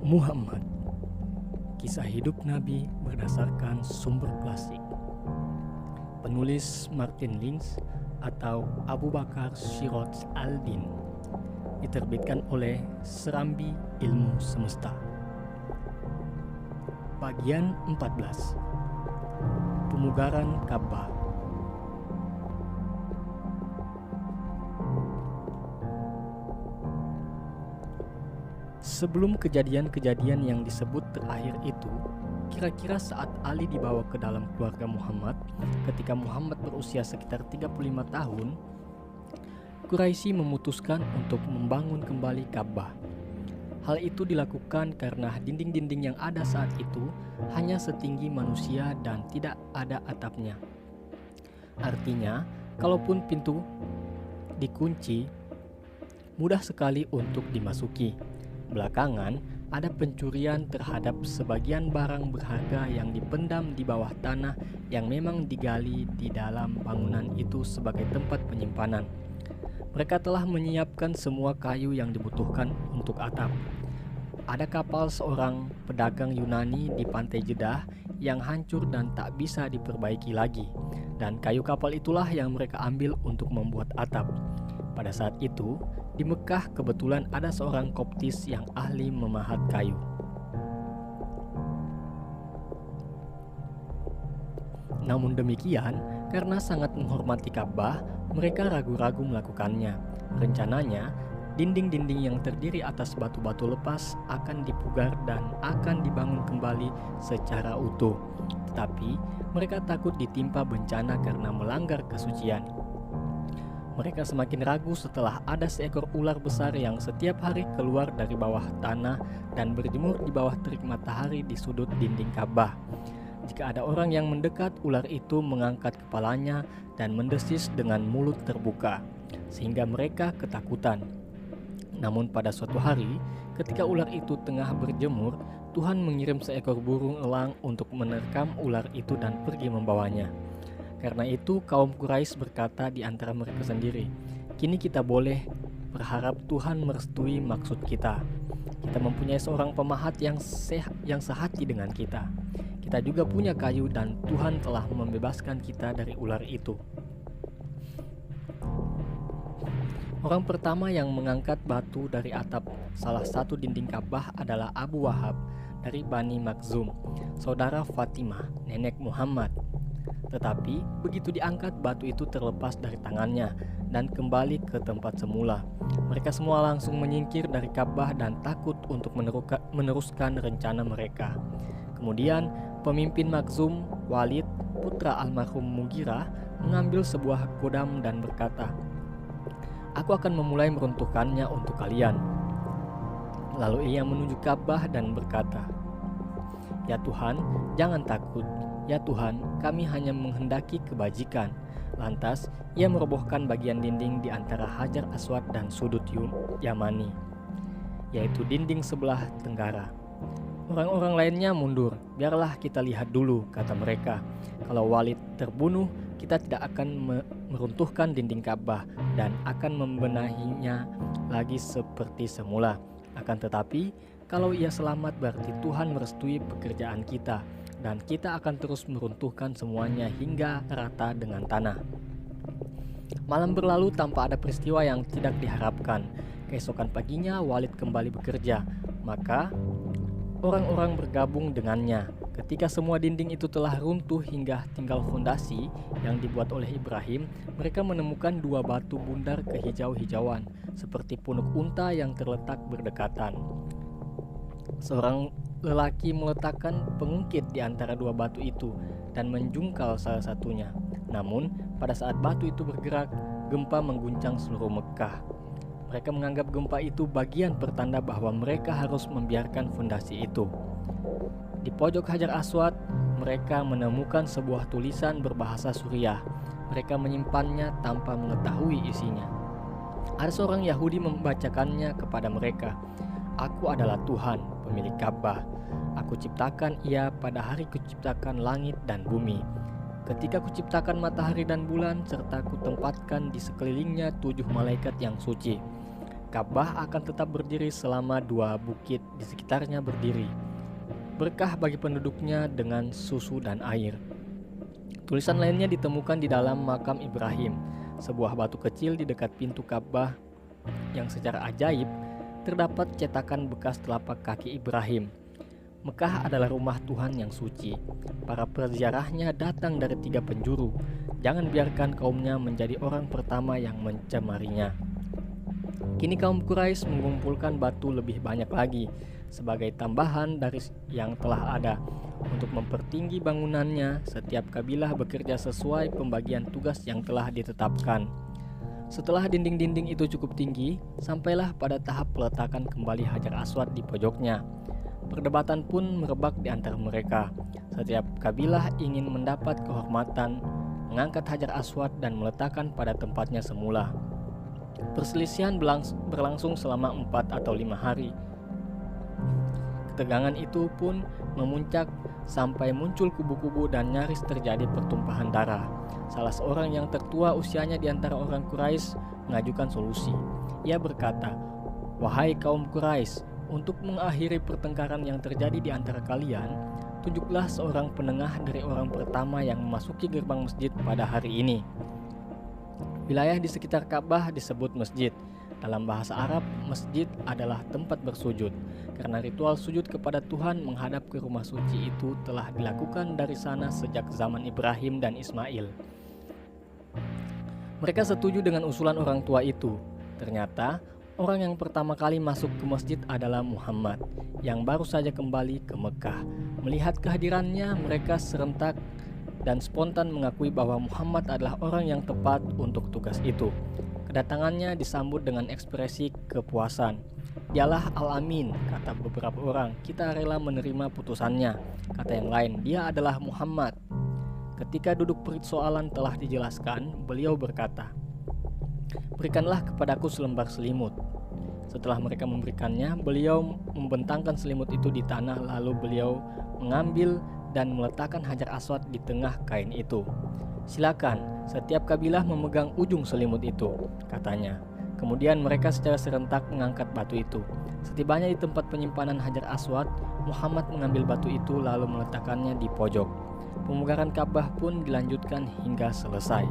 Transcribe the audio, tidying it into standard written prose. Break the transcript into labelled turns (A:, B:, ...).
A: Muhammad. Kisah hidup Nabi berdasarkan sumber klasik. Penulis Martin Lings atau Abu Bakar Shirot al-Din. Diterbitkan oleh Serambi Ilmu Semesta. Bagian 14. Pemugaran Ka'bah. Sebelum kejadian-kejadian yang disebut terakhir itu, kira-kira saat Ali dibawa ke dalam keluarga Muhammad, ketika Muhammad berusia sekitar 35 tahun, Quraisy memutuskan untuk membangun kembali Ka'bah. Hal itu dilakukan karena dinding-dinding yang ada saat itu hanya setinggi manusia dan tidak ada atapnya. Artinya, kalaupun pintu dikunci, mudah sekali untuk dimasuki. Belakangan, ada pencurian terhadap sebagian barang berharga yang dipendam di bawah tanah yang memang digali di dalam bangunan itu sebagai tempat penyimpanan. Mereka telah menyiapkan semua kayu yang dibutuhkan untuk atap. Ada kapal seorang pedagang Yunani di pantai Jeddah yang hancur dan tak bisa diperbaiki lagi, dan kayu kapal itulah yang mereka ambil untuk membuat atap. Pada saat itu, di Mekah kebetulan ada seorang Koptis yang ahli memahat kayu. Namun demikian, karena sangat menghormati Ka'bah, mereka ragu-ragu melakukannya. Rencananya, dinding-dinding yang terdiri atas batu-batu lepas akan dipugar dan akan dibangun kembali secara utuh. Tetapi, mereka takut ditimpa bencana karena melanggar kesucian. Mereka semakin ragu setelah ada seekor ular besar yang setiap hari keluar dari bawah tanah dan berjemur di bawah terik matahari di sudut dinding Ka'bah. Jika ada orang yang mendekat, ular itu mengangkat kepalanya dan mendesis dengan mulut terbuka, sehingga mereka ketakutan. Namun pada suatu hari, ketika ular itu tengah berjemur, Tuhan mengirim seekor burung elang untuk menerkam ular itu dan pergi membawanya. Karena itu kaum Quraisy berkata di antara mereka sendiri, "Kini kita boleh berharap Tuhan merestui maksud kita. Kita mempunyai seorang pemahat yang sehati dengan kita. Kita juga punya kayu dan Tuhan telah membebaskan kita dari ular itu." Orang pertama yang mengangkat batu dari atap salah satu dinding Ka'bah adalah Abu Wahab dari Bani Makhzum, saudara Fatimah, nenek Muhammad. Tetapi begitu diangkat, batu itu terlepas dari tangannya dan kembali ke tempat semula. Mereka semua langsung menyingkir dari Ka'bah dan takut untuk meneruskan rencana mereka. Kemudian pemimpin Makhzum, Walid, putra almarhum Mughirah, mengambil sebuah kodam dan berkata, "Aku akan memulai meruntuhkannya untuk kalian." Lalu ia menuju Ka'bah dan berkata, "Ya Tuhan, jangan takut. Ya Tuhan, kami hanya menghendaki kebajikan." Lantas, ia merobohkan bagian dinding di antara Hajar Aswad dan sudut Yamani, yaitu dinding sebelah tenggara. Orang-orang lainnya mundur. "Biarlah kita lihat dulu," kata mereka. "Kalau Walid terbunuh, kita tidak akan meruntuhkan dinding Ka'bah dan akan membenahinya lagi seperti semula. Akan tetapi, kalau ia selamat berarti Tuhan merestui pekerjaan kita, dan kita akan terus meruntuhkan semuanya hingga rata dengan tanah." Malam berlalu tanpa ada peristiwa yang tidak diharapkan. Keesokan paginya Walid kembali bekerja. Maka orang-orang bergabung dengannya. Ketika semua dinding itu telah runtuh hingga tinggal fondasi yang dibuat oleh Ibrahim, mereka menemukan dua batu bundar kehijau-hijauan seperti punuk unta yang terletak berdekatan. Seorang lelaki meletakkan pengungkit di antara dua batu itu dan menjungkal salah satunya. Namun, pada saat batu itu bergerak, gempa mengguncang seluruh Mekah. Mereka menganggap gempa itu bagian pertanda bahwa mereka harus membiarkan fondasi itu. Di pojok Hajar Aswad, mereka menemukan sebuah tulisan berbahasa Suriah. Mereka menyimpannya tanpa mengetahui isinya. Ada seorang Yahudi membacakannya kepada mereka. "Aku adalah Tuhan, pemilik Ka'bah. Aku ciptakan ia pada hari kuciptakan langit dan bumi. Ketika kuciptakan matahari dan bulan, serta kutempatkan di sekelilingnya 7 malaikat yang suci. Ka'bah akan tetap berdiri selama 2 bukit di sekitarnya berdiri. Berkah bagi penduduknya dengan susu dan air. Tulisan lainnya ditemukan di dalam makam Ibrahim, sebuah batu kecil di dekat pintu Ka'bah yang secara ajaib terdapat cetakan bekas telapak kaki Ibrahim. Mekah adalah rumah Tuhan yang suci. Para peziarahnya datang dari 3 penjuru. Jangan biarkan kaumnya menjadi orang pertama yang mencemarinya. Kini kaum Quraisy mengumpulkan batu lebih banyak lagi sebagai tambahan dari yang telah ada. Untuk mempertinggi bangunannya, setiap kabilah bekerja sesuai pembagian tugas yang telah ditetapkan. Setelah dinding-dinding itu cukup tinggi, sampailah pada tahap peletakan kembali Hajar Aswad di pojoknya. Perdebatan pun merebak di antara mereka. Setiap kabilah ingin mendapat kehormatan, mengangkat Hajar Aswad dan meletakkan pada tempatnya semula. Perselisihan berlangsung selama 4 atau 5 hari. Ketegangan itu pun memuncak sampai muncul kubu-kubu dan nyaris terjadi pertumpahan darah. Salah seorang yang tertua usianya di antara orang Quraisy mengajukan solusi. Ia berkata, "Wahai kaum Quraisy, untuk mengakhiri pertengkaran yang terjadi di antara kalian, tunjuklah seorang penengah dari orang pertama yang memasuki gerbang masjid pada hari ini." Wilayah di sekitar Ka'bah disebut masjid. Dalam bahasa Arab, masjid adalah tempat bersujud, karena ritual sujud kepada Tuhan menghadap ke rumah suci itu telah dilakukan dari sana sejak zaman Ibrahim dan Ismail. Mereka setuju dengan usulan orang tua itu. Ternyata, orang yang pertama kali masuk ke masjid adalah Muhammad, yang baru saja kembali ke Mekah. Melihat kehadirannya, mereka serentak dan spontan mengakui bahwa Muhammad adalah orang yang tepat untuk tugas itu. Kedatangannya disambut dengan ekspresi kepuasan. "Dialah Al-Amin," kata beberapa orang. "Kita rela menerima putusannya," kata yang lain. "Dia adalah Muhammad." Ketika duduk persoalan telah dijelaskan, beliau berkata, "Berikanlah kepadaku selembar selimut." Setelah mereka memberikannya, beliau membentangkan selimut itu di tanah, lalu beliau mengambil dan meletakkan Hajar Aswad di tengah kain itu. "Silakan, setiap kabilah memegang ujung selimut itu," katanya. Kemudian mereka secara serentak mengangkat batu itu. Setibanya di tempat penyimpanan Hajar Aswad, Muhammad mengambil batu itu lalu meletakkannya di pojok. Pemugaran Ka'bah pun dilanjutkan hingga selesai.